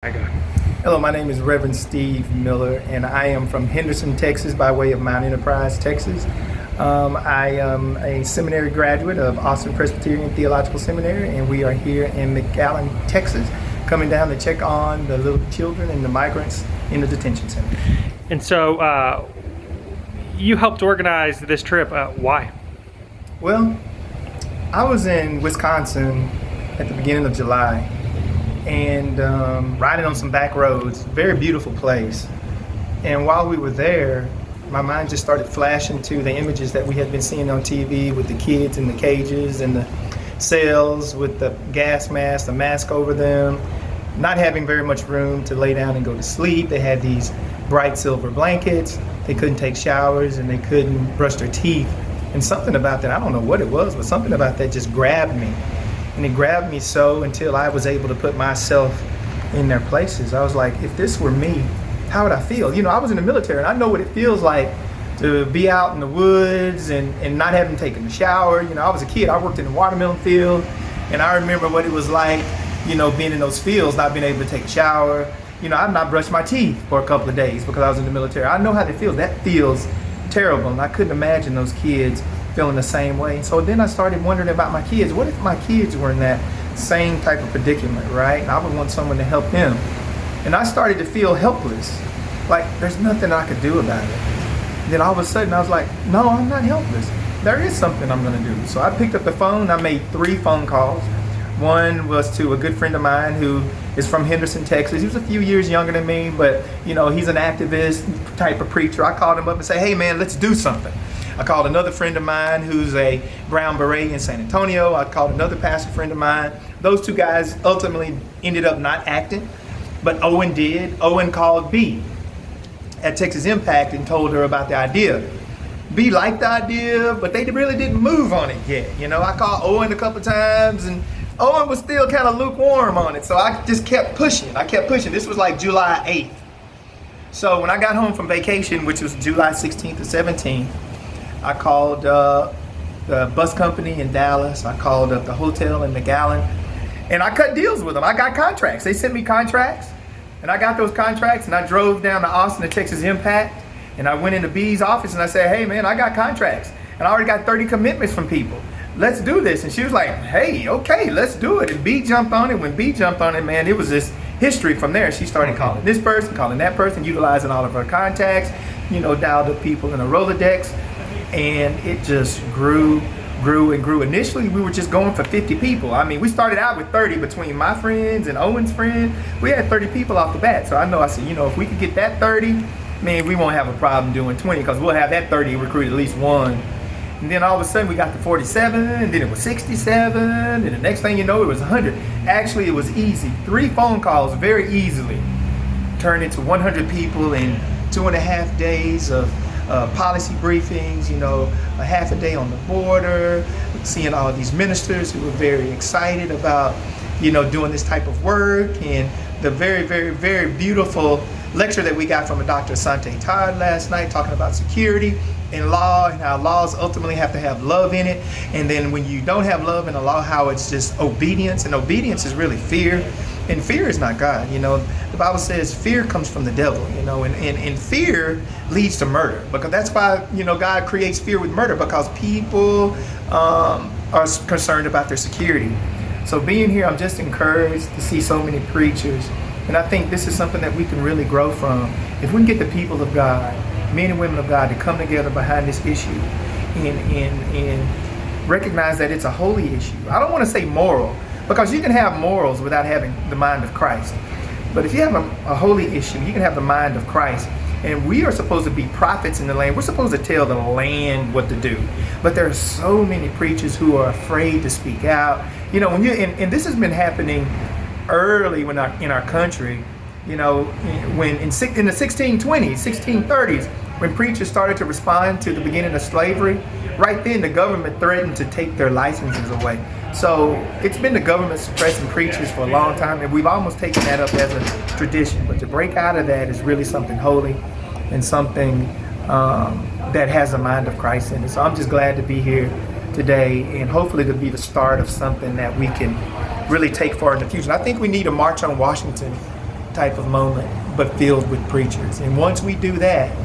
I got. Hello, my name is Reverend Steve Miller, and I am from Henderson, Texas, by way of Mount Enterprise, Texas. I am a seminary graduate of Austin Presbyterian Theological Seminary, and we are here in McAllen, Texas, coming down to check on the little children and the migrants in the detention center. And so you helped organize this trip. Why? Well, I was in Wisconsin at the beginning of July, and riding on some back roads, very beautiful place. And while we were there, my mind just started flashing to the images that we had been seeing on TV with the kids in the cages and the cells with the gas mask, the mask over them, not having very much room to lay down and go to sleep. They had these bright silver blankets. They couldn't take showers and they couldn't brush their teeth. And something about that, I don't know what it was, but something about that just grabbed me. And it grabbed me so until I was able to put myself in their places. I was like, if this were me, how would I feel? You know, I was in the military and I know what it feels like to be out in the woods and not having taken a shower. You know, I was a kid, I worked in the watermelon field, and I remember what it was like, you know, being in those fields, not being able to take a shower. You know, I've not brushed my teeth for a couple of days because I was in the military. I know how that feels. That feels terrible, and I couldn't imagine those kids feeling the same way. So then I started wondering about my kids. What if my kids were in that same type of predicament, right? And I would want someone to help them. And I started to feel helpless, like there's nothing I could do about it. Then all of a sudden I was like, no, I'm not helpless. There is something I'm gonna do. So I picked up the phone, I made 3 phone calls. One was to a good friend of mine who is from Henderson, Texas. He was a few years younger than me, but you know, he's an activist type of preacher. I called him up and said, hey man, let's do something. I called another friend of mine who's a Brown Beret in San Antonio. I called another pastor friend of mine. Those 2 guys ultimately ended up not acting, but Owen did. Owen called B at Texas Impact and told her about the idea. B liked the idea, but they really didn't move on it yet. You know, I called Owen a couple times and Owen was still kind of lukewarm on it. So I just kept pushing. This was like July 8th. So when I got home from vacation, which was July 16th or 17th, I called the bus company in Dallas. I called up the hotel in McAllen, and I cut deals with them. I got contracts. They sent me contracts, and I got those contracts, and I drove down to Austin to Texas Impact, and I went into B's office, and I said, hey, man, I got contracts, and I already got 30 commitments from people. Let's do this. And she was like, hey, okay, let's do it. And B jumped on it. When B jumped on it, man, it was this history from there. She started calling this person, calling that person, utilizing all of her contacts, you know, dialed up people in a Rolodex. And it just grew and grew. Initially, we were just going for 50 people. I mean, we started out with 30 between my friends and Owen's friend. We had 30 people off the bat. So I said, you know, if we could get that 30, man, we won't have a problem doing 20 because we'll have that 30 recruit at least one. And then all of a sudden we got to 47, and then it was 67, and the next thing you know, it was 100. Actually, it was easy. 3 phone calls very easily turned into 100 people in 2.5 days of policy briefings, you know, a half a day on the border, seeing all these ministers who were very excited about, you know, doing this type of work, and the very, very, very beautiful lecture that we got from a Dr. Asante Todd last night talking about security and law and how laws ultimately have to have love in it. And then when you don't have love in a law, how it's just obedience, and obedience is really fear. And fear is not God. You know, the Bible says fear comes from the devil, you know, and fear leads to murder, because that's why, you know, God creates fear with murder, because people are concerned about their security. So being here, I'm just encouraged to see so many preachers. And I think this is something that we can really grow from. If we can get the people of God, men and women of God, to come together behind this issue and recognize that it's a holy issue. I don't want to say moral, because you can have morals without having the mind of Christ. But if you have a holy issue, you can have the mind of Christ. And we are supposed to be prophets in the land. We're supposed to tell the land what to do. But there are so many preachers who are afraid to speak out. You know, when and this has been happening early in our country. You know, when in the 1620s, 1630s, when preachers started to respond to the beginning of slavery, right then the government threatened to take their licenses away. So it's been the government suppressing preachers for a long time, and we've almost taken that up as a tradition. But to break out of that is really something holy and something that has the mind of Christ in it. So I'm just glad to be here today, and hopefully to be the start of something that we can really take forward in the future. And I think we need a March on Washington type of moment, but filled with preachers. And once we do that,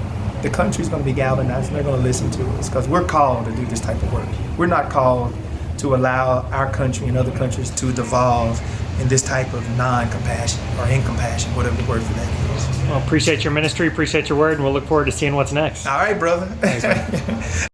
the country's going to be galvanized and they're going to listen to us because we're called to do this type of work. We're not called to allow our country and other countries to devolve in this type of non-compassion or incompassion, whatever the word for that is. Well, appreciate your ministry, appreciate your word, and we'll look forward to seeing what's next. All right, brother. Thanks, man.